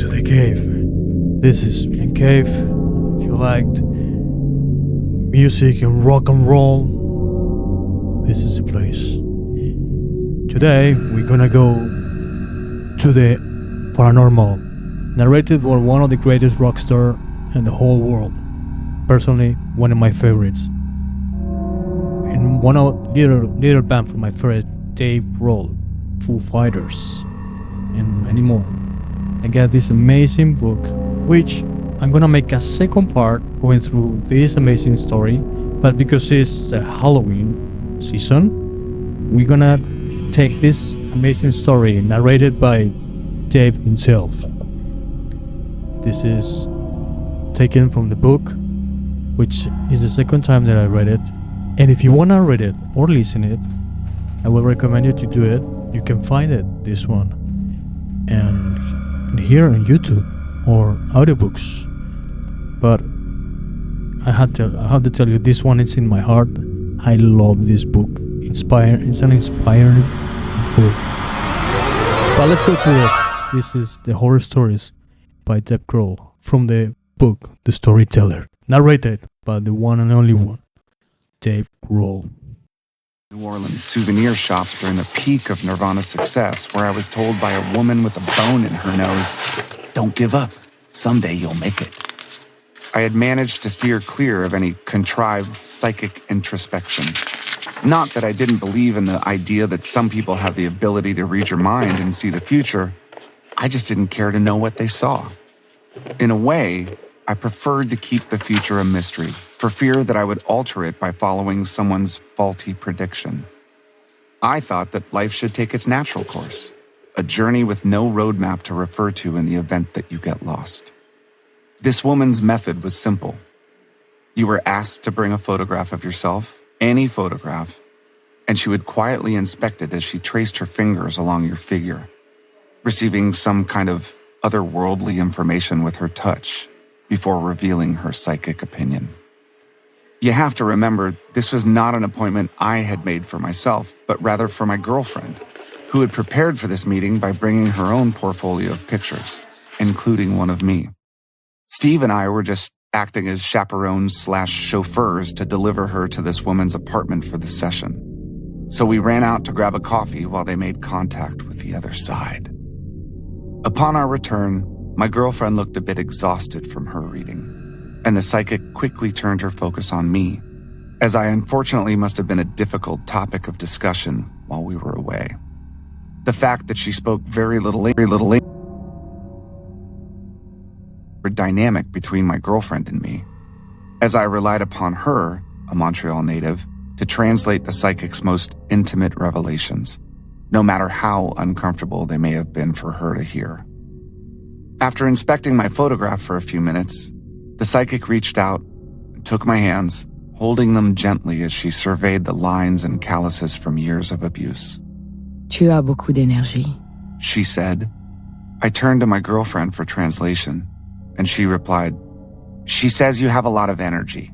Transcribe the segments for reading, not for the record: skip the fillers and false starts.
to the cave. This is in cave. If you liked music and rock and roll, this is the place. Today we're gonna go to the paranormal, narrated by one of the greatest rock stars in the whole world. Personally, one of my favorites. And one of little band from my favorite, DAVEGROHL, Foo Fighters, and many more. I got this amazing book, which I'm gonna make a second part going through this amazing story, but because it's a Halloween season, we're gonna take this amazing story narrated by Dave himself. This is taken from the book, which is the second time that I read it. And if you wanna read it or listen it, I will recommend you to do it. You can find it, this one, and here on YouTube or audiobooks. But I have to tell you, this one is in my heart. I love this book. It's an inspiring book. But let's go through this. This is the horror stories by DAVEGROHL from the book The Storyteller, narrated by the one and only one, DAVEGROHL. New Orleans souvenir shop during the peak of Nirvana's success, where I was told by a woman with a bone in her nose, "Don't give up. Someday you'll make it." I had managed to steer clear of any contrived psychic introspection. Not that I didn't believe in the idea that some people have the ability to read your mind and see the future. I just didn't care to know what they saw. In a way, I preferred to keep the future a mystery, for fear that I would alter it by following someone's faulty prediction. I thought that life should take its natural course, a journey with no roadmap to refer to in the event that you get lost. This woman's method was simple. You were asked to bring a photograph of yourself, any photograph, and she would quietly inspect it as she traced her fingers along your figure, receiving some kind of otherworldly information with her touch before revealing her psychic opinion. You have to remember, this was not an appointment I had made for myself, but rather for my girlfriend, who had prepared for this meeting by bringing her own portfolio of pictures, including one of me. Steve and I were just acting as chaperones/chauffeurs to deliver her to this woman's apartment for the session. So we ran out to grab a coffee while they made contact with the other side. Upon our return, my girlfriend looked a bit exhausted from her reading, and the psychic quickly turned her focus on me, as I unfortunately must have been a difficult topic of discussion while we were away. The fact that she spoke very little dynamic between my girlfriend and me, as I relied upon her, a Montreal native, to translate the psychic's most intimate revelations, no matter how uncomfortable they may have been for her to hear. After inspecting my photograph for a few minutes, the psychic reached out and took my hands, holding them gently as she surveyed the lines and calluses from years of abuse. Tu as beaucoup d'énergie, she said. I turned to my girlfriend for translation, and she replied, "She says you have a lot of energy."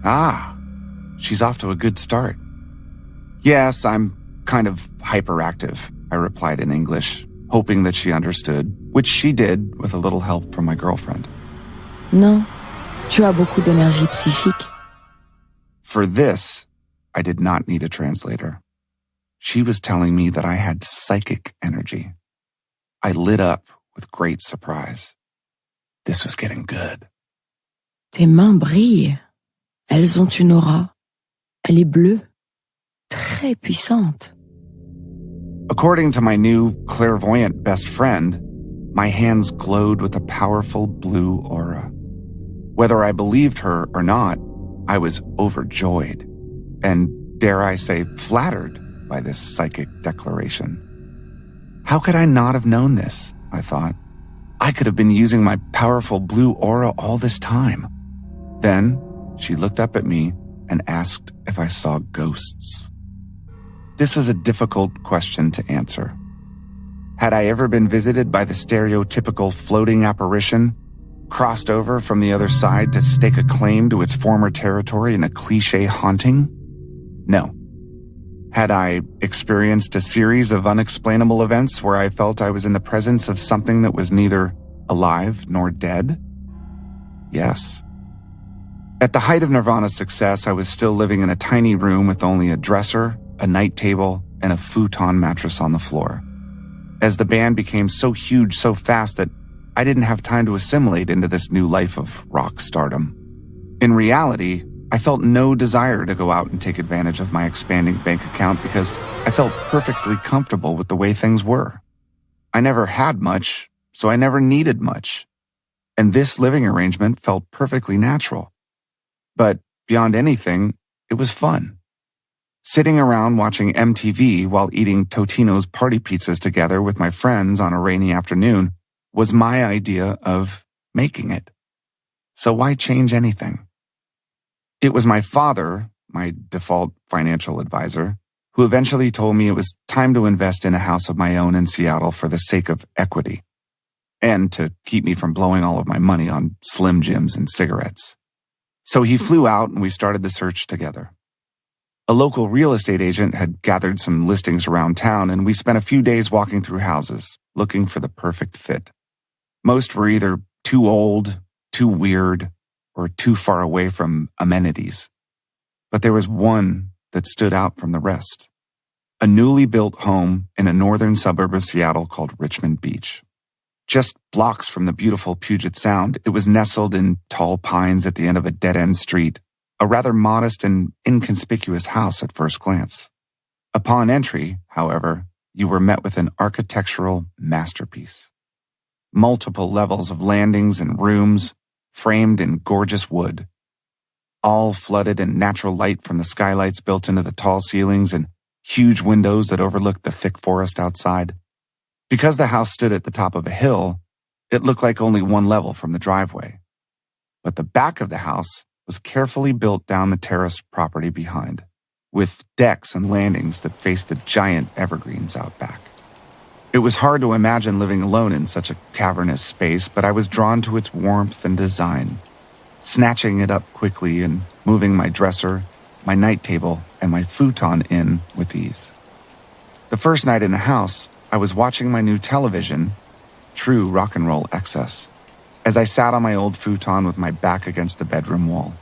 Ah, she's off to a good start. Yes, I'm kind of hyperactive, I replied in English, hoping that she understood, which she did with a little help from my girlfriend. Non, tu as beaucoup d'énergie psychique. For this, I did not need a translator. She was telling me that I had psychic energy. I lit up with great surprise. This was getting good. Tes mains brillent. Elles ont une aura. Elle est bleue. Très puissante. According to my new clairvoyant best friend, my hands glowed with a powerful blue aura. Whether I believed her or not, I was overjoyed and, dare I say, flattered by this psychic declaration. How could I not have known this, I thought. I could have been using my powerful blue aura all this time. Then, she looked up at me and asked if I saw ghosts. This was a difficult question to answer. Had I ever been visited by the stereotypical floating apparition, crossed over from the other side to stake a claim to its former territory in a cliché haunting? No. Had I experienced a series of unexplainable events where I felt I was in the presence of something that was neither alive nor dead? Yes. At the height of Nirvana's success, I was still living in a tiny room with only a dresser, a night table, and a futon mattress on the floor. As the band became so huge so fast that I didn't have time to assimilate into this new life of rock stardom. In reality, I felt no desire to go out and take advantage of my expanding bank account because I felt perfectly comfortable with the way things were. I never had much, so I never needed much. And this living arrangement felt perfectly natural. But beyond anything, it was fun. Sitting around watching MTV while eating Totino's party pizzas together with my friends on a rainy afternoon was my idea of making it. So why change anything? It was my father, my default financial advisor, who eventually told me it was time to invest in a house of my own in Seattle for the sake of equity, and to keep me from blowing all of my money on Slim Jims and cigarettes. So he flew out and we started the search together. A local real estate agent had gathered some listings around town, and we spent a few days walking through houses, looking for the perfect fit. Most were either too old, too weird, or too far away from amenities. But there was one that stood out from the rest. A newly built home in a northern suburb of Seattle called Richmond Beach. Just blocks from the beautiful Puget Sound, it was nestled in tall pines at the end of a dead-end street, a rather modest and inconspicuous house at first glance. Upon entry, however, you were met with an architectural masterpiece. Multiple levels of landings and rooms, framed in gorgeous wood, all flooded in natural light from the skylights built into the tall ceilings and huge windows that overlooked the thick forest outside. Because the house stood at the top of a hill, it looked like only one level from the driveway. But the back of the house was carefully built down the terraced property behind, with decks and landings that faced the giant evergreens out back. It was hard to imagine living alone in such a cavernous space, but I was drawn to its warmth and design, snatching it up quickly and moving my dresser, my night table, and my futon in with ease. The first night in the house, I was watching my new television, true rock and roll excess, as I sat on my old futon with my back against the bedroom wall.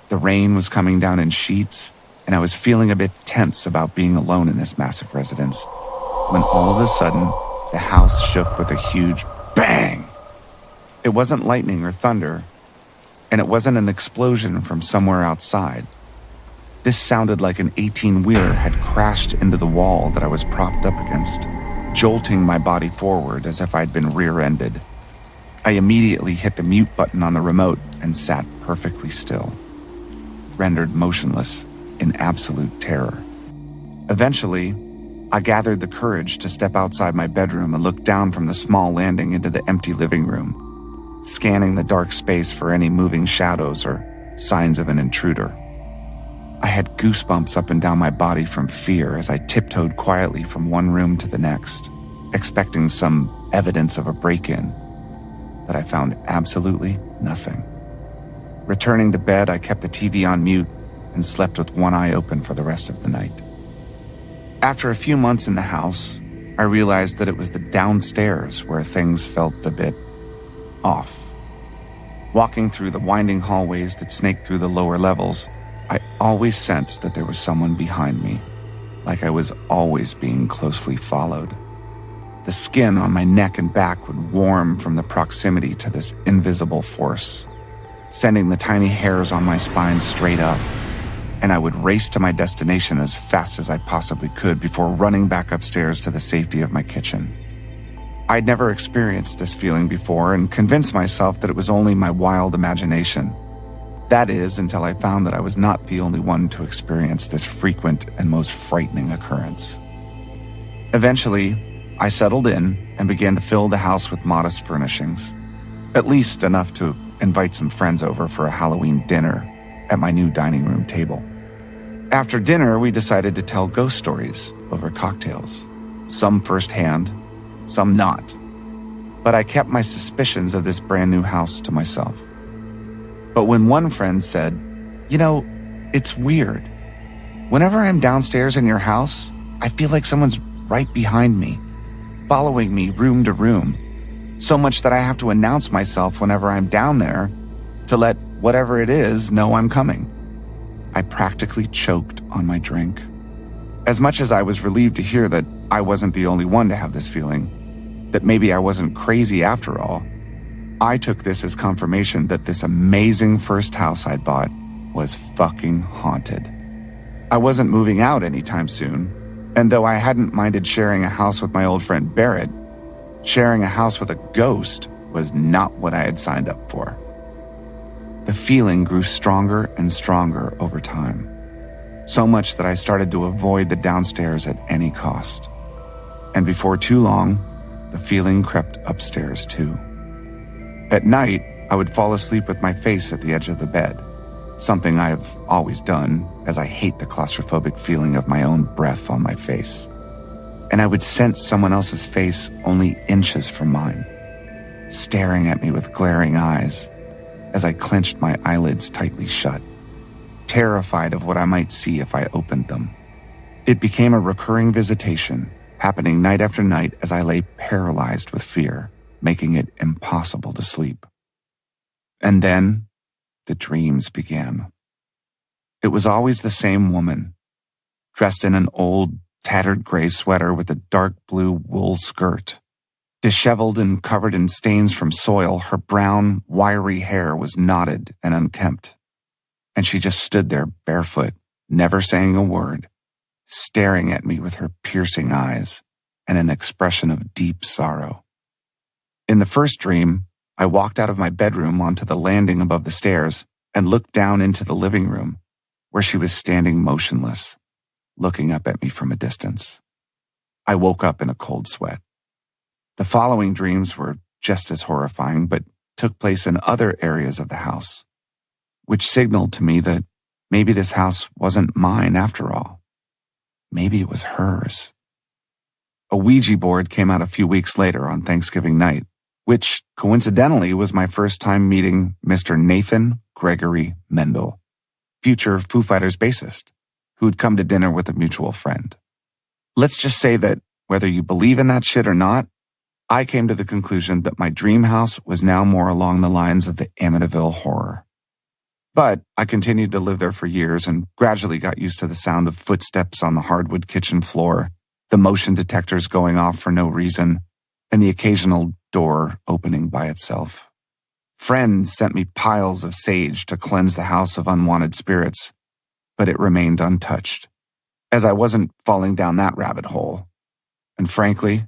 The rain was coming down in sheets, and I was feeling a bit tense about being alone in this massive residence, when all of a sudden, the house shook with a huge bang. It wasn't lightning or thunder, and it wasn't an explosion from somewhere outside. This sounded like an 18-wheeler had crashed into the wall that I was propped up against, jolting my body forward as if I'd been rear-ended. I immediately hit the mute button on the remote and sat perfectly still, rendered motionless in absolute terror. Eventually, I gathered the courage to step outside my bedroom and look down from the small landing into the empty living room, scanning the dark space for any moving shadows or signs of an intruder. I had goosebumps up and down my body from fear as I tiptoed quietly from one room to the next, expecting some evidence of a break-in. But I found absolutely nothing. Returning to bed, I kept the TV on mute and slept with one eye open for the rest of the night. After a few months in the house, I realized that it was the downstairs where things felt a bit off. Walking through the winding hallways that snaked through the lower levels, I always sensed that there was someone behind me, like I was always being closely followed. The skin on my neck and back would warm from the proximity to this invisible force, sending the tiny hairs on my spine straight up, and I would race to my destination as fast as I possibly could before running back upstairs to the safety of my kitchen. I'd never experienced this feeling before and convinced myself that it was only my wild imagination. That is, until I found that I was not the only one to experience this frequent and most frightening occurrence. Eventually, I settled in and began to fill the house with modest furnishings, at least enough to invite some friends over for a Halloween dinner at my new dining room table. After dinner, we decided to tell ghost stories over cocktails, some firsthand, some not. But I kept my suspicions of this brand new house to myself. But when one friend said, "You know, it's weird. Whenever I'm downstairs in your house, I feel like someone's right behind me, following me room to room. So much that I have to announce myself whenever I'm down there to let whatever it is know I'm coming. I practically choked on my drink. As much as I was relieved to hear that I wasn't the only one to have this feeling, that maybe I wasn't crazy after all, I took this as confirmation that this amazing first house I'd bought was fucking haunted. I wasn't moving out anytime soon, and though I hadn't minded sharing a house with my old friend Barrett, sharing a house with a ghost was not what I had signed up for. The feeling grew stronger and stronger over time, so much that I started to avoid the downstairs at any cost. And before too long, the feeling crept upstairs too. At night, I would fall asleep with my face at the edge of the bed, something I've always done, as I hate the claustrophobic feeling of my own breath on my face. And I would sense someone else's face only inches from mine, staring at me with glaring eyes as I clenched my eyelids tightly shut, terrified of what I might see if I opened them. It became a recurring visitation, happening night after night as I lay paralyzed with fear, making it impossible to sleep. And then the dreams began. It was always the same woman, dressed in an old, tattered gray sweater with a dark blue wool skirt. Disheveled and covered in stains from soil, her brown, wiry hair was knotted and unkempt. And she just stood there barefoot, never saying a word, staring at me with her piercing eyes and an expression of deep sorrow. In the first dream, I walked out of my bedroom onto the landing above the stairs and looked down into the living room, where she was standing motionless, looking up at me from a distance. I woke up in a cold sweat. The following dreams were just as horrifying, but took place in other areas of the house, which signaled to me that maybe this house wasn't mine after all. Maybe it was hers. A Ouija board came out a few weeks later on Thanksgiving night, which coincidentally was my first time meeting Mr. Nathan Gregory Mendel, future Foo Fighters bassist, who'd come to dinner with a mutual friend. Let's just say that whether you believe in that shit or not, I came to the conclusion that my dream house was now more along the lines of the Amityville Horror. But I continued to live there for years and gradually got used to the sound of footsteps on the hardwood kitchen floor, the motion detectors going off for no reason, and the occasional door opening by itself. Friends sent me piles of sage to cleanse the house of unwanted spirits, but it remained untouched, as I wasn't falling down that rabbit hole. And frankly, it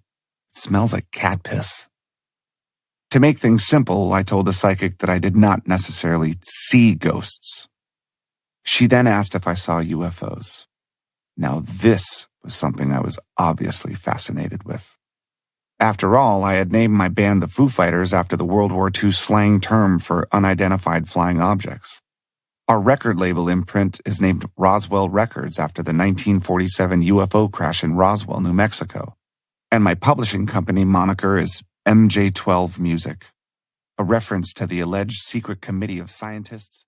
smells like cat piss. To make things simple, I told the psychic that I did not necessarily see ghosts. She then asked if I saw UFOs. Now this was something I was obviously fascinated with. After all, I had named my band the Foo Fighters after the World War II slang term for unidentified flying objects. Our record label imprint is named Roswell Records after the 1947 UFO crash in Roswell, New Mexico. And my publishing company moniker is MJ12 Music, a reference to the alleged secret committee of scientists